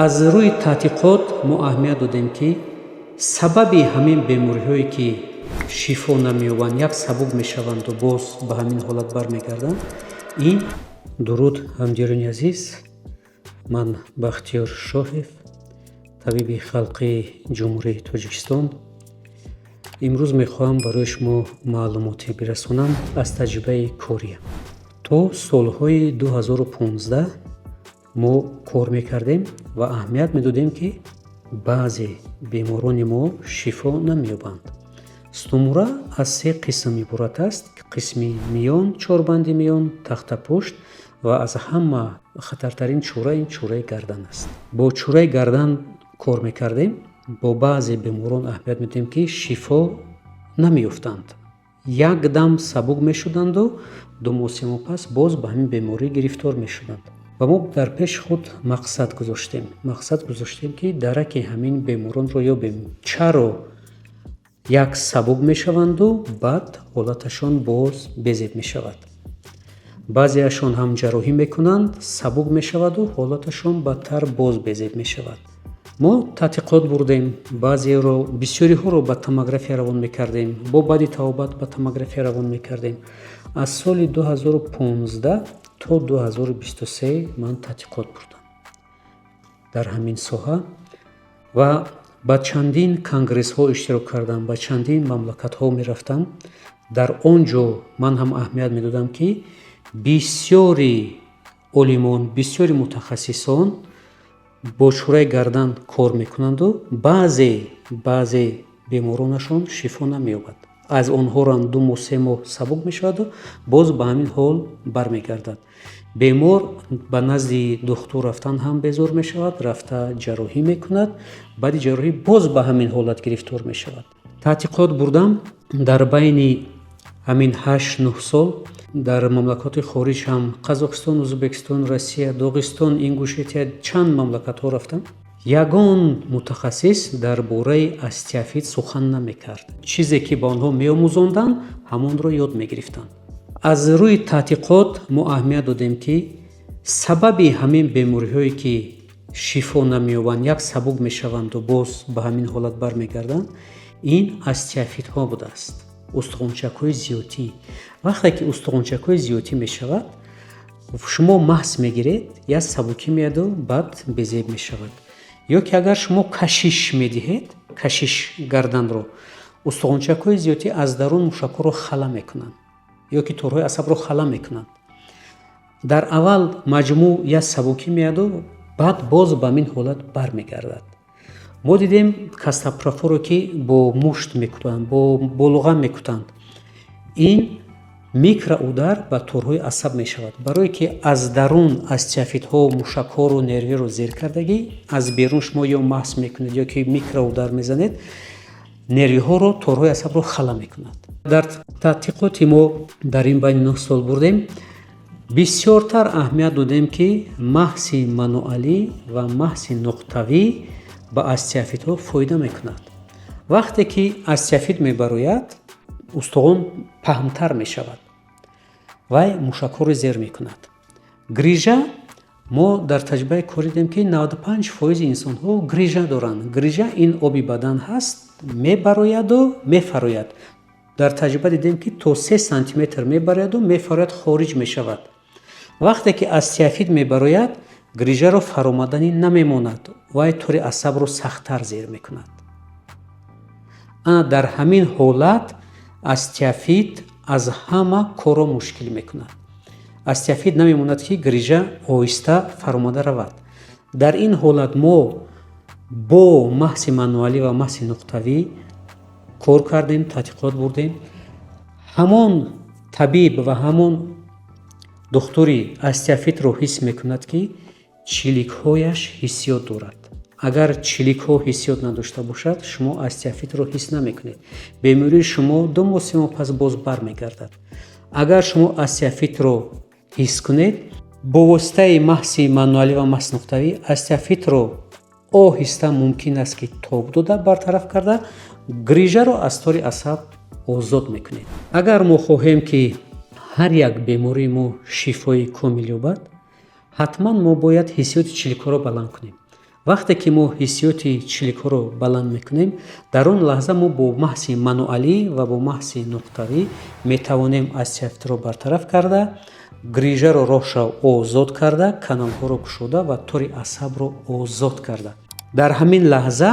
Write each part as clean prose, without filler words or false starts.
аз рӯи таҳқиқот мо аҳамият додем ки сабаби ҳамин бемориҳое ки шифо намеёбанд як сабук мешаванду боз ба ҳамин ҳолат бармегарданд. ин дуруд ҳамдиёрони азиз, ман Бахтиёр Шоҳев, табиби халқи ҷумҳурии Тоҷикистон. имрӯз мехоҳам барои шумо маълумоте бирасонам аз таҷрибаи кория. то солҳои 2015 мо кор мекардем ва аҳамият медодем ки баъзе беморони мо шифо намеёбанд. стумура аз се қисм иборат аст. қисми миён, чорбанди миён, тахтапушт ва аз ҳама хатартарин чора ин чораи гардан аст. бо чораи гардан кор мекардем. бо баъзе беморон аҳамият медодем ки шифо намеёфтанд. як дам сабук мешуданду ду моҳ пас боз ба ҳамин беморӣ гирифтор мешуданд. ва мо дар пеши худ мақсад гузоштем ки дараки ҳамин беморонро ёбем. чаро як сабук мешаванду баъд ҳолаташон боз безеб мешавад. баъзеашон ҳам ҷарроҳӣ мекунанд, сабук мешаваду ҳолаташон бадтар боз безеб мешавад. мо тадқиқот бурдем, бисёриҳоро ба томография равон мекардем, бо баъди тавобат ба томография равон мекардем. аз соли 2015 то 2023 ман тадқиқот бурдам дар ҳамин соҳа ва ба чандин конгрессҳо иштирок кардам, ба чандин мамлакатҳо мерафтам. дар он ҷо ман ҳам аҳамият медодам ки бисёри олимон, бисёри мутахассисон бо чораи гардан кор мекунанду баъзе беморонашон шифо намеёбад. аз онҳорам 2 моҳ 3 моҳ сабук мешаваду боз ба ҳамин ҳол бармегардад. бемор ба назди духтур рафтан ҳам безор мешавад, рафта ҷарроҳӣ мекунад, баъди ҷарроҳӣ боз ба ҳамин ҳолат гирифтор мешавад. тадқиқот бурдам дар байни ҳамин 8-9 сол дар мамлакати хориҷ ҳам Қазоқистон, Ӯзбекистон, Россия, Доғистон, Ингушетия чанд мамлакатҳо рафтам. ягон мутахассис дар бораи остеофит сухан намекард. чизе ки ба онҳо меомӯзонданд ҳамонро ёд мегирифтанд. аз рӯи таҳқиқот мо аҳамият додем ки сабаби ҳамин бемориҳое ки шифо намеёбанд, як сабук мешаванду боз ба ҳамин ҳолат бармегарданд, ин остеофитҳо будааст. устухончакҳои зиётӣ. вақте ки устухончакҳои зиётӣ мешавад, шумо маҳз мегиред, як сабукӣ меяду баъд безеб мешавад. ё ки агар шумо кашиш медиҳед, кашиш гарданро, устухончакҳои зиётӣ аз дарун мушакҳоро хала мекунанд ё ки торҳои асабро хала мекунанд. дар аввал маҷмӯъ як сабукӣ меяду баъд боз ба ҳамин ҳолат бармегардад. мо дидем кастапрофоро ки бо мушт мекутанд, бо болуға мекутанд. ин микроудар ба торҳои асаб мешавад. барое ки аз дарун остеофитҳо мушакҳоро нервиро зер кардагӣ, аз берун шумо ё маҳз мекунед ё ки микроудар мезанед, нервиҳоро, торҳои асабро хала мекунад. дар тадқиқоти мо дар ин байни 9 сол бурдем, бисёртар аҳамият додем ки маҳси мануалӣ ва маҳси нуқтавӣ ба остеофитҳо фоида мекунад. вақте ки остеофит мебарояд, устуғон паҳнтар мешавад, вай мушакҳоро зер мекунад. грижа, мо дар таҷрибаи кор дидем ки 95% инсонҳо грижа доранд. грижа ин оби бадан ҳаст, мебарояду мефарояд. дар таҷриба дидем ки то 3 сантиметр мебарояду мефарояд, хориҷ мешавад. вақте ки остеофит мебарояд, грижаро фаромаданӣ намемонад, вай тори асабро сахттар зер мекунад. дар ҳамин ҳолат остеофит аз ҳама коро мушкил мекунад. остеофит намемонад ки грижа оҳиста фаромада равад. дар ин ҳолат мо бо маҳси мануалӣ ва маҳси нуқтавӣ кор кардем, тадқиқот бурдем. ҳамон табиб ва ҳамон духтури остеофитро ҳис мекунад ки чиликҳояш ҳиссиёт дорад. агар чиликҳо ҳиссиёт надошта бошад, шумо остеофитро ҳис намекунед. бемории шумо 2 моҳ 3 моҳ пас боз бармегардад. агар шумо остеофитро ҳис кунед, бо воситаи маҳси мануалӣ ва маҳси нуқтавӣ остеофитро оҳиста мумкин аст ки тоб дода бартараф карда, грижаро аз тори асаб озод мекунед. агар мо хоҳем ки ҳар як бемории мо шифои комил ёбад, ҳатман мо бояд ҳиссиёти чиликҳоро баланд кунем. вақте ки мо ҳиссиёти чиликҳоро баланд мекунем, дар он лаҳза мо бо маҳси мануалӣ ва бо маҳси нуқтавӣ метавонем асиятиро бартараф карда, грижаро роҳшо озод карда, каналҳоро кушода ва тори асабро озод карда. дар ҳамин лаҳза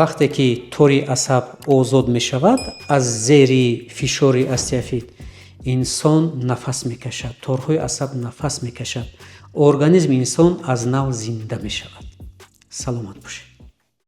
вақте ки тори асаб озод мешавад, аз зери фишори астиафит инсон нафас мекашад, торҳои асаб нафас мекашад, организми инсон аз нав зинда мешавад. саломат бошед.